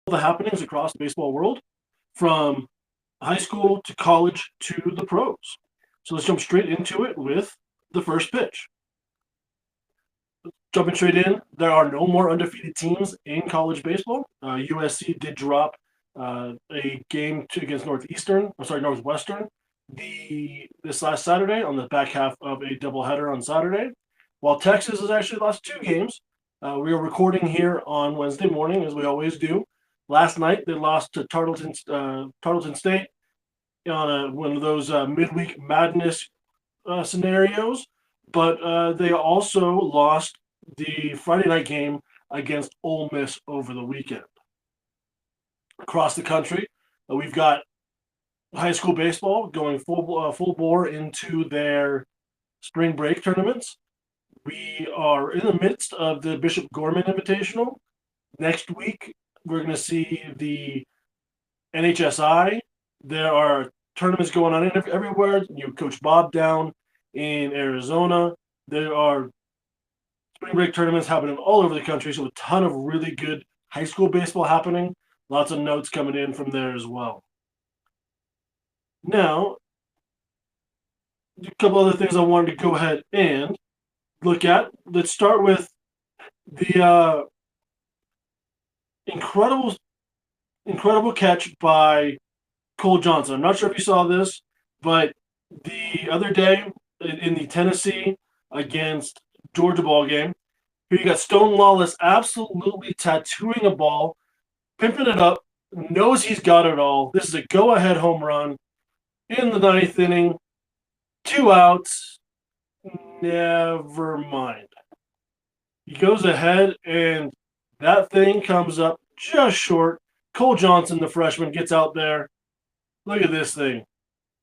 the happenings across the baseball world, from high school to college to the pros. So let's jump straight into it with the first pitch. Jumping straight in, there are no more undefeated teams in college baseball. USC did drop a game against Northwestern this last Saturday on the back half of a doubleheader on Saturday. While Texas has actually lost 2 games, we are recording here on Wednesday morning, as we always do. Last night, they lost to Tarleton State on one of those midweek madness scenarios, but they also lost the Friday night game against Ole Miss over the weekend. Across the country, we've got high school baseball going full bore into their spring break tournaments. We are in the midst of the Bishop Gorman Invitational. Next week, we're going to see the NHSI. There are tournaments going on everywhere. Coach Bob down in Arizona. There are spring break tournaments happening all over the country, so a ton of really good high school baseball happening. Lots of notes coming in from there as well. Now, a couple other things I wanted to go ahead and look at. Let's start with the incredible catch by Cole Johnson. I'm not sure if you saw this, but the other day in the Tennessee against Georgia ball game, here you got Stone Lawless absolutely tattooing a ball, pimping it up, knows he's got it all. This is a go-ahead home run in the 9th inning, 2 outs. Never mind. He goes ahead, and that thing comes up just short. Cole Johnson, the freshman, gets out there. Look at this thing.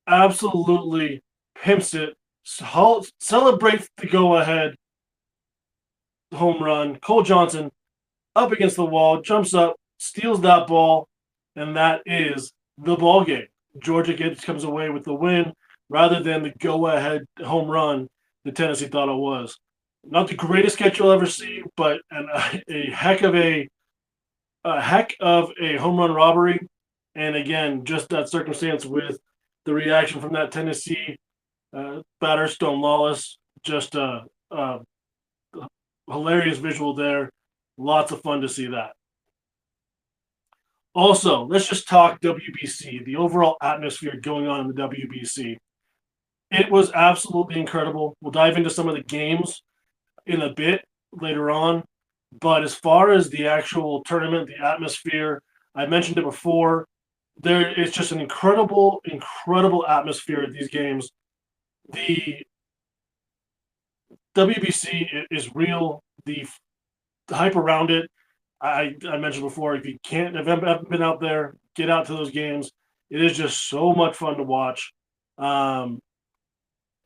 Absolutely pimps it. Celebrates the go-ahead home run. Cole Johnson up against the wall, jumps up, steals that ball, and that is the ball game. Georgia comes away with the win rather than the go-ahead home run the Tennessee thought it was. Not the greatest catch you'll ever see, but a heck of a home run robbery. And again, just that circumstance with the reaction from that Tennessee batter, Stone Lawless, just a hilarious visual there. Lots of fun to see that. Also, let's just talk WBC, the overall atmosphere going on in the WBC. It was absolutely incredible. We'll dive into some of the games in a bit later on. But as far as the actual tournament, the atmosphere, I mentioned it before, there is just an incredible atmosphere at these games. The WBC is real. The hype around it, I mentioned before, if you haven't been out there, get out to those games. It is just so much fun to watch.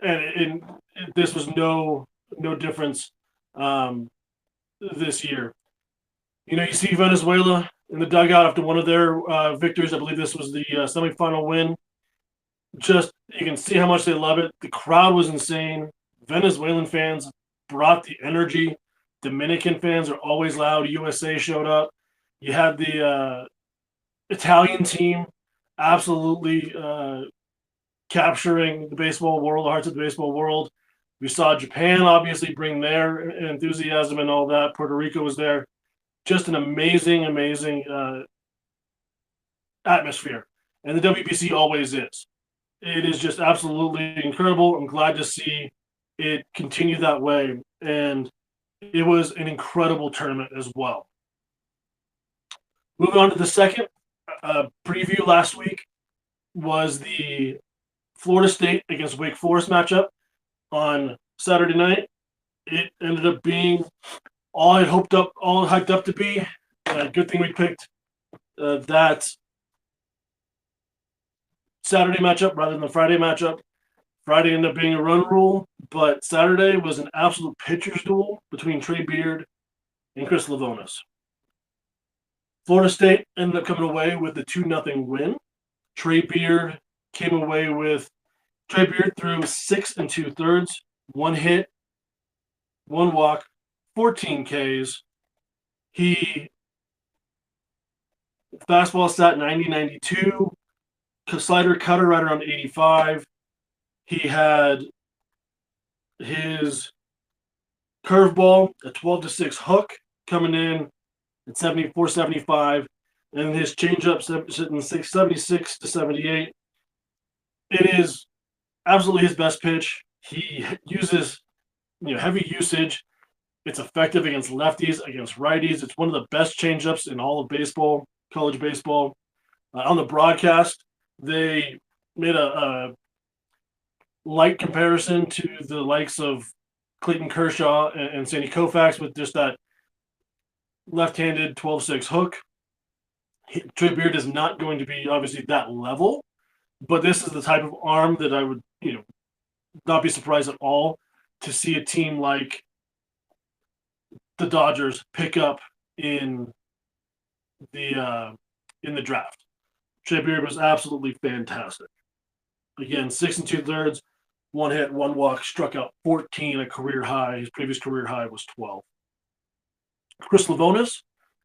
And this was no difference this year. You see Venezuela in the dugout after one of their victories. I believe this was the semifinal win. Just, you can see how much they love it. The crowd was insane. Venezuelan fans brought the energy. Dominican fans are always loud. USA showed up. You had the Italian team absolutely capturing the baseball world, the hearts of the baseball world. We saw Japan obviously bring their enthusiasm and all that. Puerto Rico was there. Just an amazing atmosphere. And the WBC always is. It is just absolutely incredible. I'm glad to see it continue that way. And it was an incredible tournament as well. Moving on to the second preview last week was the Florida State against Wake Forest matchup on Saturday night. It ended up being all hyped up to be. Good thing we picked that Saturday matchup rather than the Friday matchup. Friday ended up being a run rule, but Saturday was an absolute pitcher's duel between Trey Beard and Chris Levonas. Florida State ended up coming away with a 2-0 win. Trey Beard threw 6 2/3, 1 hit, 1 walk, 14 Ks. He fastball sat 90-92. Slider cutter right around 85. He had his curveball, a 12-6 hook coming in at 74-75, and his changeup sitting 76-78. It is absolutely his best pitch. He uses heavy usage. It's effective against lefties, against righties. It's one of the best changeups in all of baseball, college baseball. On the broadcast, they made a light comparison to the likes of Clayton Kershaw and Sandy Koufax with just that left-handed 12-6 hook. Trey Beard is not going to be obviously that level, but this is the type of arm that I would not be surprised at all to see a team like the Dodgers pick up in the draft. Trey Beard was absolutely fantastic. Again, 6 2/3, 1 hit, 1 walk, struck out 14, a career high. His previous career high was 12. Chris Levonas,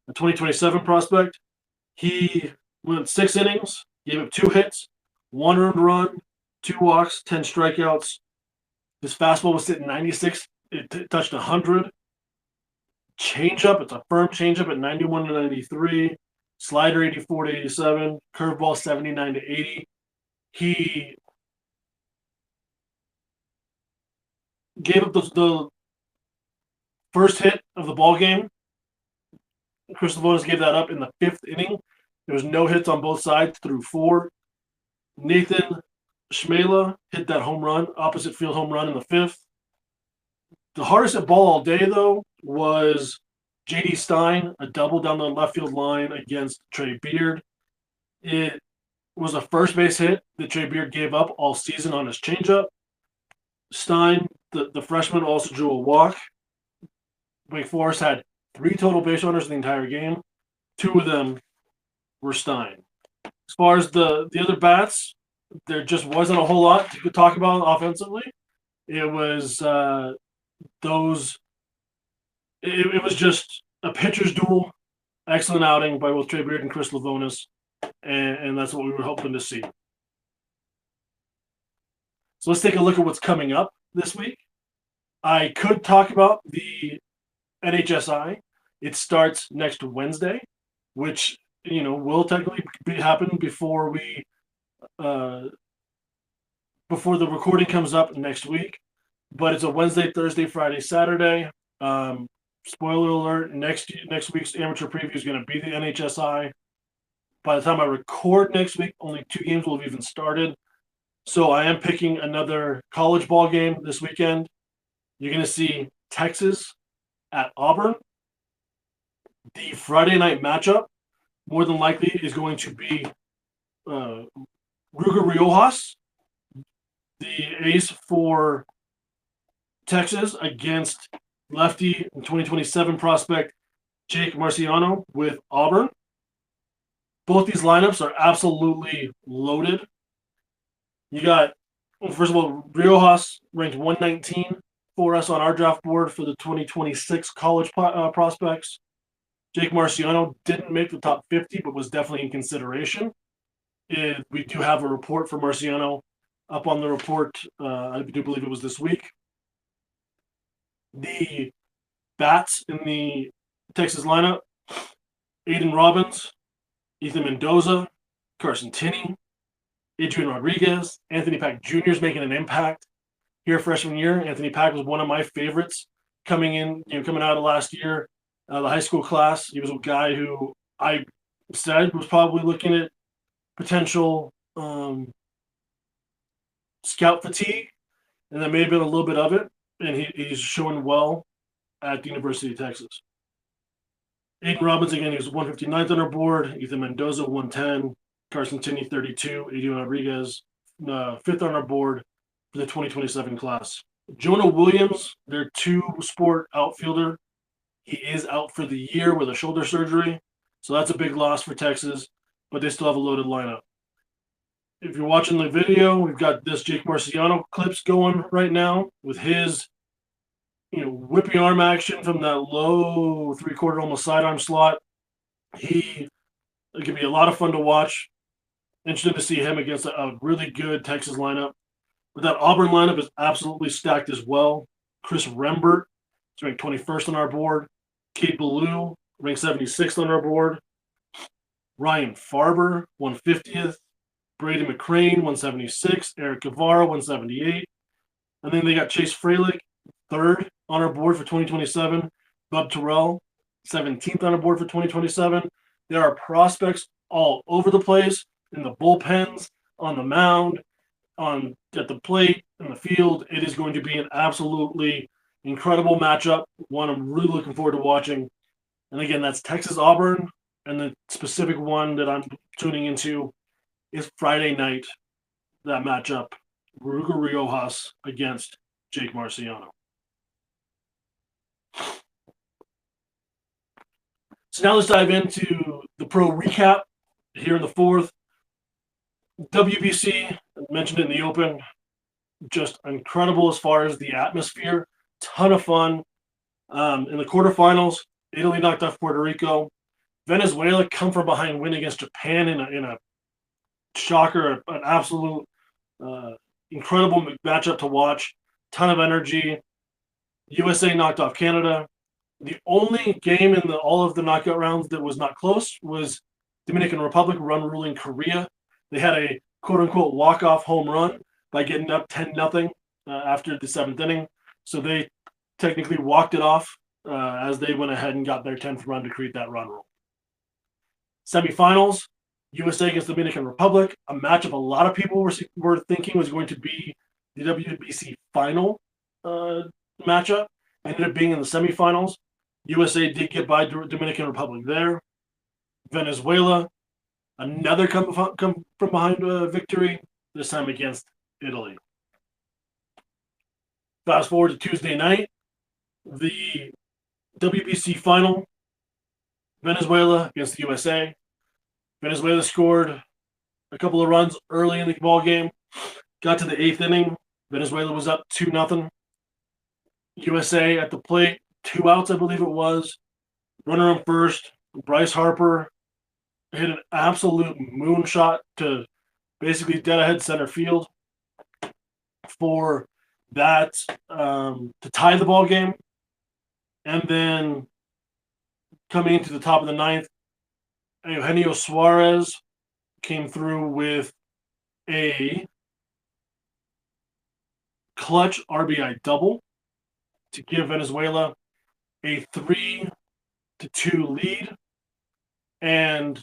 a 2027 prospect, he went 6 innings, gave up 2 hits, 1 earned run, 2 walks, 10 strikeouts. His fastball was sitting 96. It touched 100. Changeup, it's a firm changeup at 91-93. Slider 84-87. Curveball 79-80. He gave up the first hit of the ball game. Chris Levonas gave that up in the 5th inning. There was no hits on both sides through 4. Nathan Shmela hit that home run, opposite field home run in the 5th. The hardest hit ball all day, though, was J.D. Stein, a double down the left field line against Trey Beard. It was a first base hit that Trey Beard gave up all season on his changeup. Stein, the freshman, also drew a walk. Wake Forest had 3 total base runners in the entire game. 2 of them were Stein. As far as the other bats, there just wasn't a whole lot to talk about offensively. It was it was just a pitcher's duel. Excellent outing by both Trey Beard and Chris Levonas, and that's what we were hoping to see. So let's take a look at what's coming up this week. I could talk about the NHSI. It starts next Wednesday, which will technically happen before before the recording comes up next week. But it's a Wednesday, Thursday, Friday, Saturday. Spoiler alert: next week's amateur preview is going to be the NHSI. By the time I record next week, only 2 games will have even started. So I am picking another college ball game this weekend. You're going to see Texas at Auburn. The Friday night matchup, more than likely, is going to be Riojas, the ace for Texas, against lefty and 2027 prospect Jake Marciano with Auburn. Both these lineups are absolutely loaded. You got, first of all, Riojas ranked 119 for us on our draft board for the 2026 college prospects. Jake Marciano didn't make the top 50, but was definitely in consideration. We do have a report for Marciano up on the report. I do believe it was this week. The bats in the Texas lineup: Aiden Robbins, Ethan Mendoza, Carson Tinney, Adrian Rodriguez, Anthony Pack Jr. is making an impact here freshman year. Anthony Pack was one of my favorites coming out of last year, the high school class. He was a guy who I said was probably looking at potential scout fatigue, and that may have been a little bit of it. And he's showing well at the University of Texas. Aiden Robbins, again, he was 159th on our board. Ethan Mendoza, 110. Carson Tinney, 32. Adrian Rodriguez, 5th on our board for the 2027 class. Jonah Williams, their 2-sport outfielder, he is out for the year with a shoulder surgery. So that's a big loss for Texas, but they still have a loaded lineup. If you're watching the video, we've got this Jake Marciano clips going right now with his, whipping arm action from that low 3/4 almost sidearm slot. He It could be a lot of fun to watch. Interested to see him against a really good Texas lineup. But that Auburn lineup is absolutely stacked as well. Chris Rembert is ranked 21st on our board. Kate Ballou ranked 76th on our board. Ryan Farber, 150th. Brady McCrane, 176. Eric Guevara, 178. And then they got Chase Freilich, 3rd on our board for 2027. Bub Terrell, 17th on our board for 2027. There are prospects all over the place in the bullpens, on the mound, at the plate, in the field. It is going to be an absolutely incredible matchup. One I'm really looking forward to watching. And again, that's Texas Auburn. And the specific one that I'm tuning into is Friday night, that matchup, Riojas against Jake Marciano. So now let's dive into the pro recap here in the 4th. WBC, I mentioned it in the open, just incredible as far as the atmosphere. Ton of fun. In the quarterfinals, Italy knocked off Puerto Rico. Venezuela come from behind win against Japan in a shocker, an absolute incredible matchup to watch. Ton of energy. USA knocked off Canada. The only game in all of the knockout rounds that was not close was Dominican Republic ruling Korea. They had a quote-unquote walk-off home run by getting up 10-0 after the 7th inning. So they technically walked it off as they went ahead and got their 10th run to create that run rule. Semifinals, USA against Dominican Republic, a matchup a lot of people were thinking was going to be the WBC final matchup. Ended up being in the semifinals. USA did get by Dominican Republic there. Venezuela, another come from behind victory, this time against Italy. Fast forward to Tuesday night, the WBC final, Venezuela against the USA. Venezuela scored a couple of runs early in the ball game, got to the 8th inning. Venezuela was up 2-0. USA at the plate, 2 outs, I believe it was. Runner on first. Bryce Harper hit an absolute moonshot to basically dead ahead center field for that to tie the ball game. And then coming into the top of the 9th, Eugenio Suarez came through with a clutch RBI double to give Venezuela a 3-2 lead, and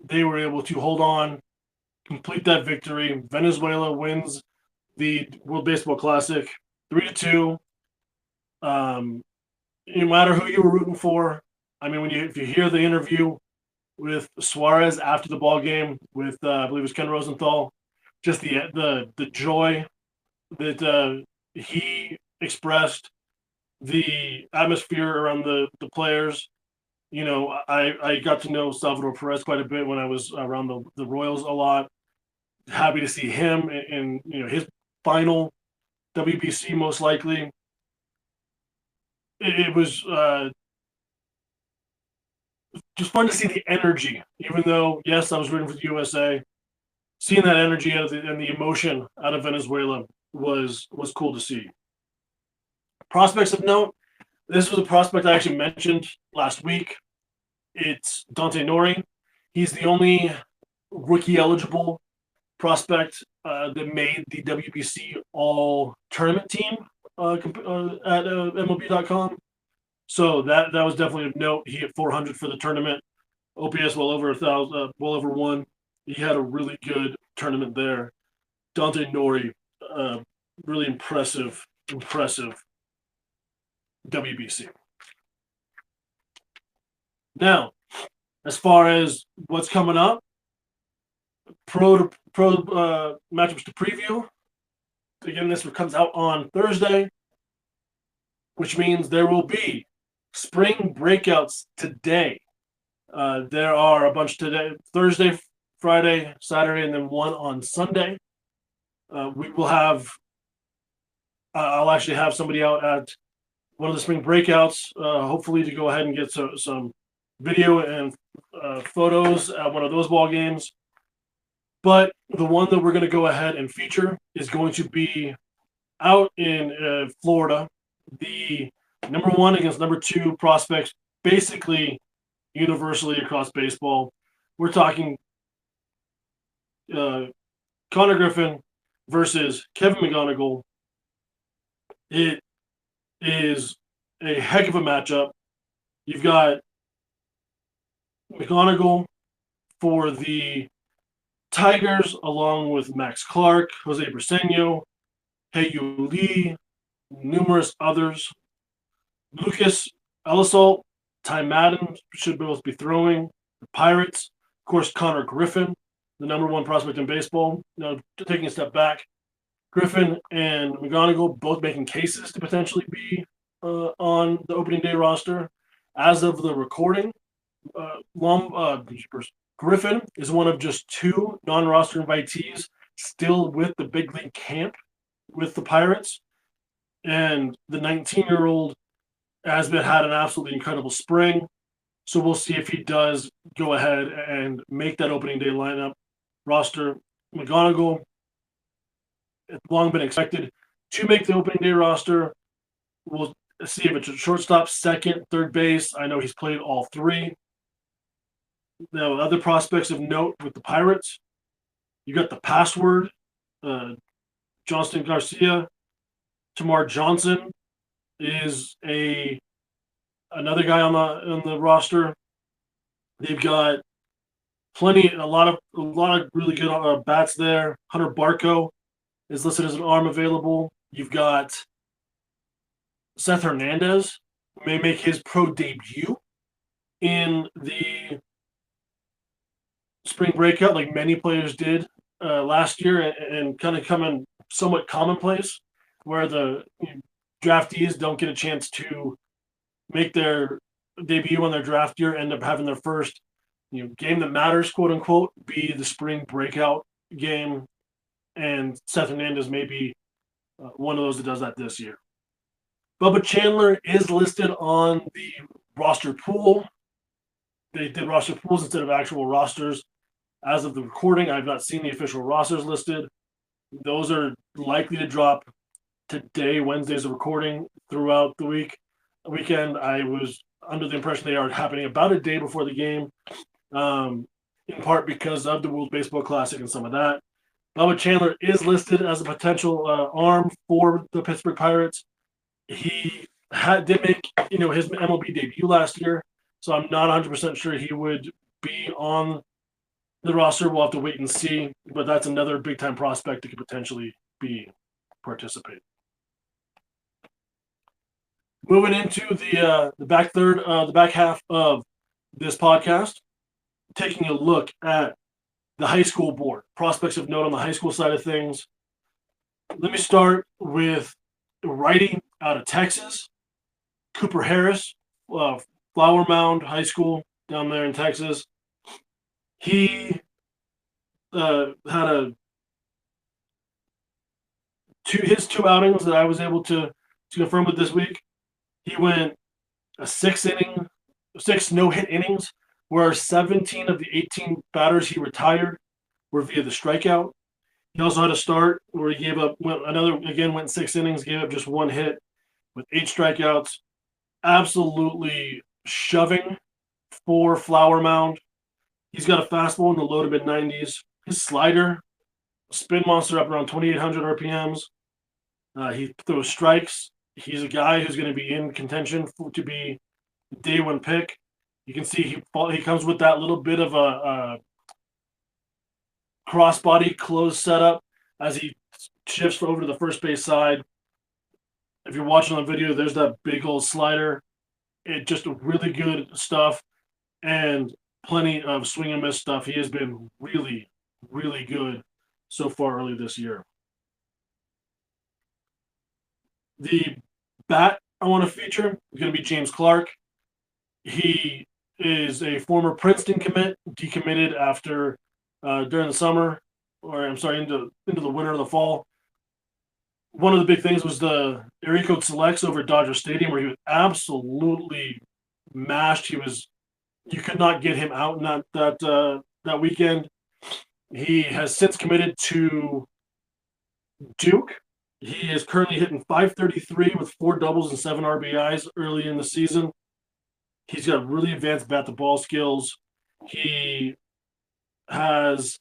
they were able to hold on, complete that victory. Venezuela wins the World Baseball Classic 3-2. No matter who you were rooting for, I mean, if you hear the interview with Suarez after the ball game with I believe it was Ken Rosenthal, just the joy that he expressed, the atmosphere around the players. You know, I got to know Salvador Perez quite a bit when I was around the Royals a lot. Happy to see him in his final WBC most likely. It was just fun to see the energy, even though, yes, I was rooting for the USA. Seeing that energy and the emotion out of Venezuela was cool to see. Prospects of note, this was a prospect I actually mentioned last week. It's Dante Nori. He's the only rookie-eligible prospect that made the WBC all-tournament team at MLB.com. So that was definitely of note. He hit 400 for the tournament. OPS well over 1,000, well over 1. He had a really good tournament there. Dante Nori, really impressive WBC. Now, as far as what's coming up, pro matchups to preview. Again, this comes out on Thursday, which means there will be spring breakouts today. There are a bunch today, Thursday, Friday, Saturday, and then one on Sunday. We will have, I'll actually have somebody out at one of the spring breakouts, hopefully to go ahead and get some video and photos at one of those ball games. But the one that we're going to go ahead and feature is going to be out in Florida. The number one against number two prospects, basically universally across baseball. We're talking Connor Griffin versus Kevin McGonigle. It is a heck of a matchup. You've got McGonigle for the Tigers, along with Max Clark, Jose Briseño, Hei-Yu Lee, numerous others. Lucas Elisalt, Ty Madden should both be throwing. The Pirates, of course, Connor Griffin, the number one prospect in baseball. Now, taking a step back, Griffin and McGonigle both making cases to potentially be on the opening day roster. As of the recording, Griffin is one of just two non-roster invitees still with the big league camp with the Pirates. And the 19-year-old has had an absolutely incredible spring. So we'll see if he does go ahead and make that opening day lineup roster. McGonigle, it's long been expected to make the opening day roster. We'll see if it's a shortstop, second, third base. I know he's played all three. Now, other prospects of note with the Pirates, you got the password, Johnston Garcia. Tamar Johnson is another guy on the roster. They've got a lot of really good bats there. Hunter Barco is listed as an arm available. You've got Seth Hernandez, who may make his pro debut in the spring breakout, like many players did last year, and kind of coming somewhat commonplace, where the draftees don't get a chance to make their debut on their draft year, end up having their first game that matters, quote unquote, be the spring breakout game. And Seth Hernandez may be one of those that does that this year. Bubba Chandler is listed on the roster pool. They did roster pools instead of actual rosters. As of the recording, I've not seen the official rosters listed. Those are likely to drop today, Wednesday's recording, throughout the weekend. I was under the impression they are happening about a day before the game, in part because of the World Baseball Classic and some of that. Bubba Chandler is listed as a potential arm for the Pittsburgh Pirates. He did make his MLB debut last year, so I'm not 100% sure he would be on the roster. We'll have to wait and see, but that's another big-time prospect that could potentially be participating. Moving into the back half of this podcast, taking a look at the high school board, prospects of note on the high school side of things. Let me start with righty out of Texas, Cooper Harris, Flower Mound High School down there in Texas. He had his two outings that I was able to confirm with this week. He went six no-hit innings, where 17 of the 18 batters he retired were via the strikeout. He also had a start where he went 6 innings, gave up just one hit with 8 strikeouts. Absolutely shoving for Flower Mound. He's got a fastball in the low to mid-90s. His slider, spin monster up around 2,800 RPMs. He throws strikes. He's a guy who's going to be in contention to be the day one pick. You can see he comes with that little bit of a crossbody closed setup as he shifts over to the first base side. If you're watching on the video, there's that big old slider. It just really good stuff and plenty of swing and miss stuff. He has been really, really good so far early this year. The bat I want to feature is going to be James Clark. He is a former Princeton commit, decommitted after during the summer, into the winter or the fall. One of the big things was the Area Code Selects over at Dodger Stadium, where he was absolutely mashed. He was You could not get him out in that weekend. He has since committed to Duke. He is currently hitting .533 with 4 doubles and 7 RBIs early in the season. He's got really advanced bat-to-ball skills. He has,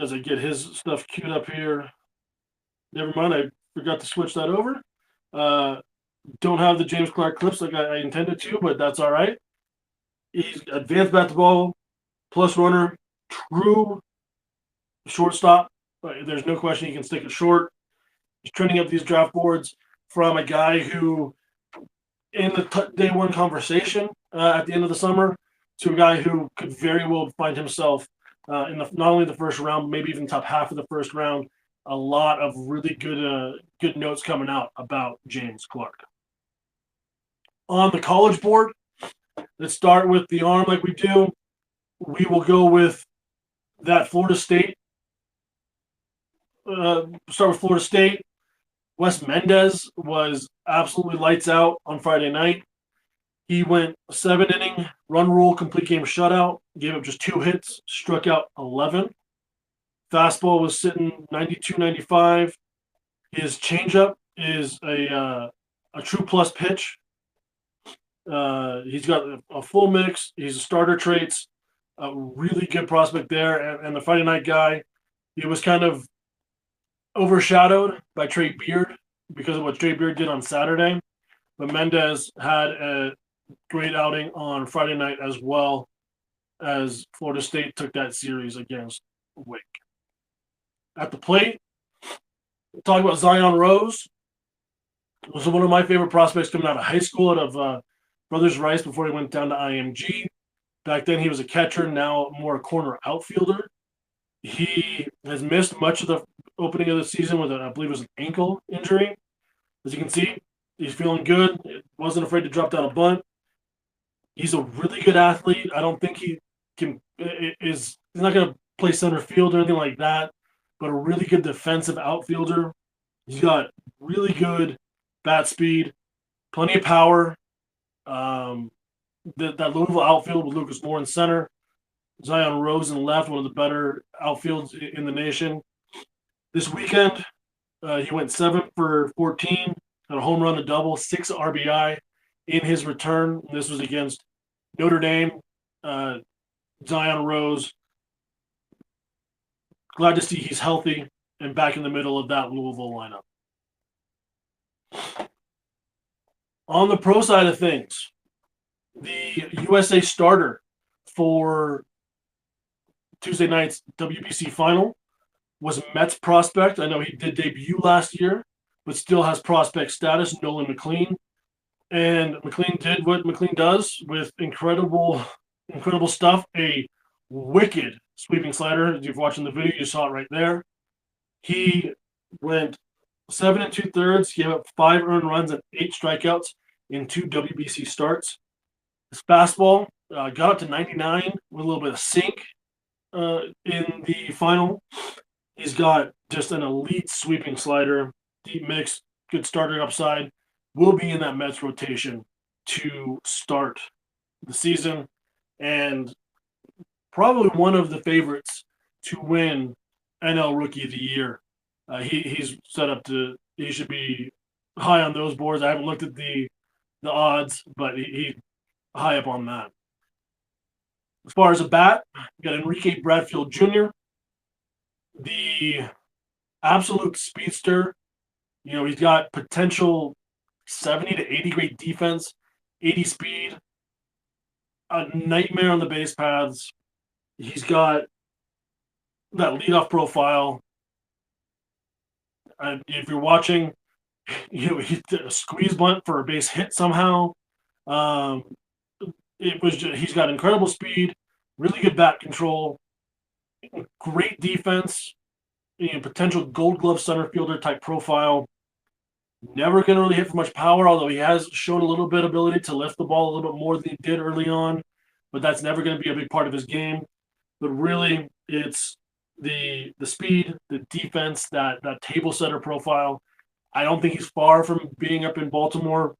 as I get his stuff queued up here, never mind, I forgot to switch that over. Don't have the James Clark clips like I intended to, but that's all right. He's advanced bat-to-ball, plus runner, true shortstop. There's no question he can stick it short. He's trending up these draft boards from a guy who, in the day one conversation at the end of the summer, to a guy who could very well find himself in not only the first round, maybe even top half of the first round. A lot of really good notes coming out about James Clark. On the college board, let's start with the arm like we do. We will go with that Florida State. Start with Florida State. Wes Mendez was absolutely lights out on Friday night. He went 7-inning, run rule, complete game shutout, gave up just 2 hits, struck out 11. Fastball was sitting 92, 95. His changeup is a true plus pitch. He's got a full mix. He's a starter traits, a really good prospect there. And the Friday night guy, he was kind of overshadowed by Trey Beard because of what Trey Beard did on Saturday. But Mendez had a great outing on Friday night as well, as Florida State took that series against Wake. At the plate, talking about Zion Rose. Was one of my favorite prospects coming out of high school, out of Brothers Rice, before he went down to IMG. Back then he was a catcher, now more a corner outfielder. He has missed much of the opening of the season with, I believe it was an ankle injury. As you can see, he's feeling good. Wasn't afraid to drop down a bunt. He's a really good athlete. I don't think he's not going to play center field or anything like that, but a really good defensive outfielder. He's got really good bat speed, plenty of power. That Louisville outfield with Lucas Moore in center, Zion Rose in left, one of the better outfields in the nation. This weekend, he went 7 for 14, had a home run, a double, 6 RBI in his return. This was against Notre Dame. Zion Rose, glad to see he's healthy and back in the middle of that Louisville lineup. On the pro side of things, the USA starter for Tuesday night's WBC final was Mets prospect. I know he did debut last year, but still has prospect status, Nolan McLean. And McLean did what McLean does with incredible stuff. A wicked sweeping slider. If you're watching the video, you saw it right there. He went 7 2/3, gave up 5 earned runs and 8 strikeouts in 2 WBC starts. His fastball got up to 99 with a little bit of sink in the final. He's got just an elite sweeping slider, deep mix, good starter upside. Will be in that Mets rotation to start the season, and probably one of the favorites to win NL Rookie of the Year. He's set up to. He should be high on those boards. I haven't looked at the odds, but he's high up on that. As far as a bat, we got Enrique Bradfield Jr., the absolute speedster. You know, he's got potential 70 to 80 great defense, 80 speed, a nightmare on the base paths. He's got that leadoff profile. If you're watching, he did a squeeze bunt for a base hit somehow. He's got incredible speed, really good bat control, great defense, potential Gold Glove center fielder type profile. Never going to really hit for much power, although he has shown a little bit ability to lift the ball a little bit more than he did early on. But that's never going to be a big part of his game. But really, it's the speed, the defense, that table setter profile. I don't think he's far from being up in Baltimore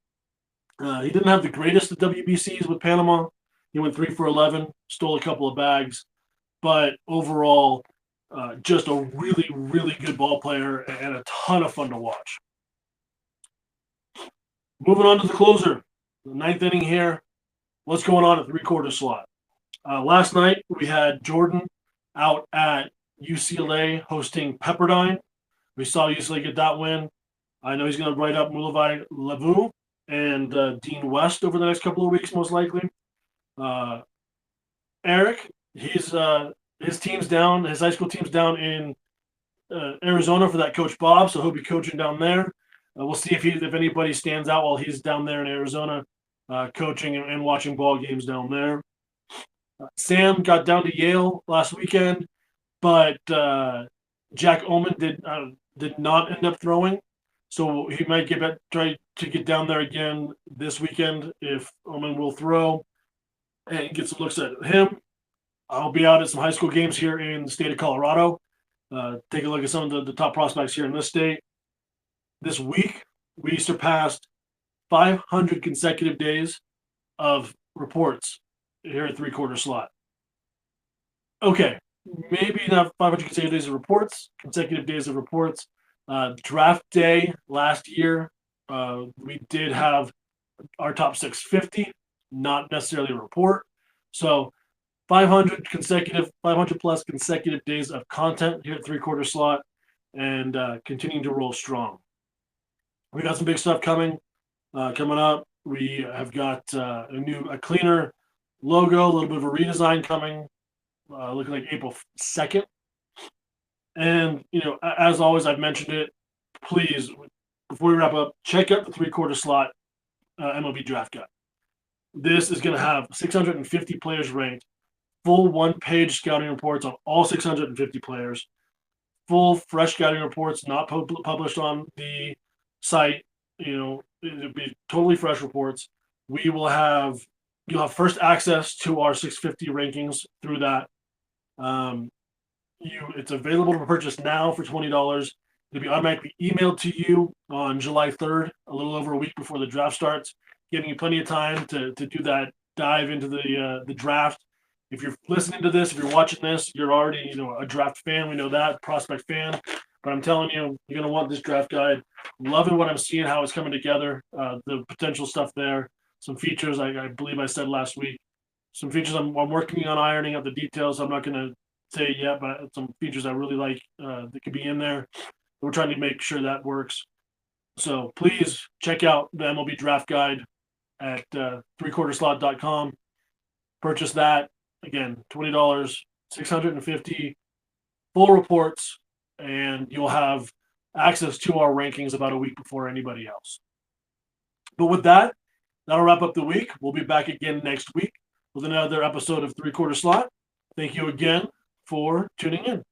He didn't have the greatest of WBCs with Panama. He went 3 for 11, stole a couple of bags, but overall, just a really, really good ball player and a ton of fun to watch. Moving on to the closer, the ninth inning here. What's going on at three-quarter slot? Last night, we had Jordan out at UCLA hosting Pepperdine. We saw UCLA get that win. I know he's going to write up Mulavai Levu and Dean West over the next couple of weeks, most likely. Eric, his team's down. His high school team's down in Arizona for that Coach Bob, so he'll be coaching down there. We'll see if anybody stands out while he's down there in Arizona, coaching and watching ball games down there. Sam got down to Yale last weekend, but Jack Oman did not end up throwing, so he might try to get down there again this weekend if Oman will throw and get some looks at him. I'll be out at some high school games here in the state of Colorado. Take a look at some of the top prospects here in this state. This week, we surpassed 500 consecutive days of reports here at three-quarter slot. Okay, maybe not 500 consecutive days of reports. Draft day last year, we did have our top 650, not necessarily a report. So 500 plus consecutive days of content here at three-quarter slot, and continuing to roll strong. We got some big stuff coming up. We have got a cleaner logo, a little bit of a redesign coming, looking like April 2nd. And, as always, I've mentioned it. Please, before we wrap up, check out the three-quarter slot MLB draft guide. This is going to have 650 players ranked, full one-page scouting reports on all 650 players, full fresh scouting reports, not published on the site. It'll be totally fresh reports. You'll have first access to our 650 rankings through that. It's available to purchase now for $20. It'll be automatically emailed to you on July 3rd, a little over a week before the draft starts, giving you plenty of time to do that dive into the draft. If you're listening to this, if you're watching this, you're already a draft fan. We know that, prospect fan. But I'm telling you, you're going to want this draft guide. Loving what I'm seeing, how it's coming together, the potential stuff there. Some features, I believe I said last week. Some features I'm working on ironing out the details. I'm not going to say it yet, but some features I really like that could be in there. We're trying to make sure that works. So please check out the MLB draft guide at threequarterslot.com. Purchase that. Again, $20, 650 full reports, and you'll have access to our rankings about a week before anybody else. But with that, that'll wrap up the week. We'll be back again next week with another episode of Three Quarter Slot. Thank you again for tuning in.